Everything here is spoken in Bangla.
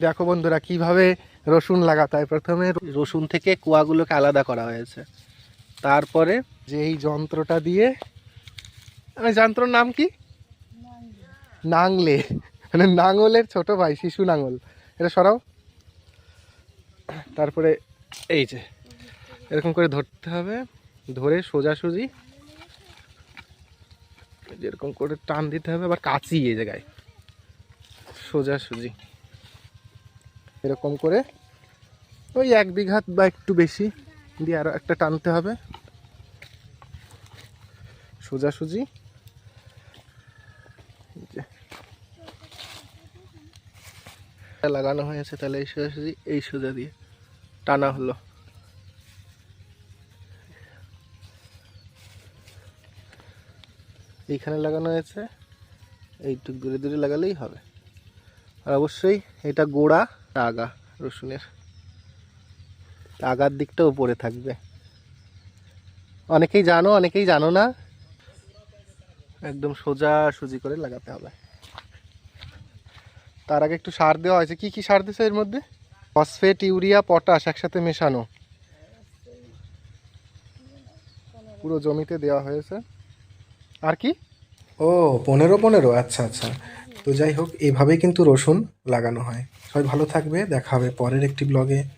দেখো বন্ধুরা কিভাবে রসুন লাগাতে হয়। প্রথমে রসুন থেকে কোয়াগুলোকে আলাদা করা হয়েছে, তারপরে যে এই যন্ত্রটা দিয়ে, যন্ত্রর নাম কি? নাংলে, মানে নাঙলের ছোট ভাই, শিশু নাঙল। এটা সরাও। তারপরে এই যে এরকম করে ধরতে হবে, ধরে সোজাসুজি এরকম করে টান দিতে হবে। আবার কাঁচি এই জায়গায় সোজাসুজি এরকম করে ওই 1 বিঘা বা একটু বেশি দিয়ে আরো একটা টানতে হবে সোজাসুজি। লাগানো হয়েছে, তাহলে এই সোজাসুজি এই সোজা দিয়ে টানা হলো। এইখানে লাগানো হয়েছে, এইটুক দূরে দূরে লাগালেই হবে। আর অবশ্যই এটা গোড়া, আগা রসুনের আগার দিকটা উপরে থাকবে। অনেকেই জানো, অনেকেই জানো না, একদম সোজাসুজি করে লাগাতে হবে। তার আগে একটু সার দেওয়া হয়েছে। কি কি সার দিছে এর মধ্যে? ফসফেট, ইউরিয়া, পটাশ একসাথে মেশানো পুরো জমিতে দেওয়া হয়েছে। আর কি? ও 15-15, আচ্ছা আচ্ছা। তো যাই হোক, এইভাবেই কিন্তু রসুন লাগানো হয়। সবাই ভালো থাকবে, দেখা হবে পরের একটি ব্লগে।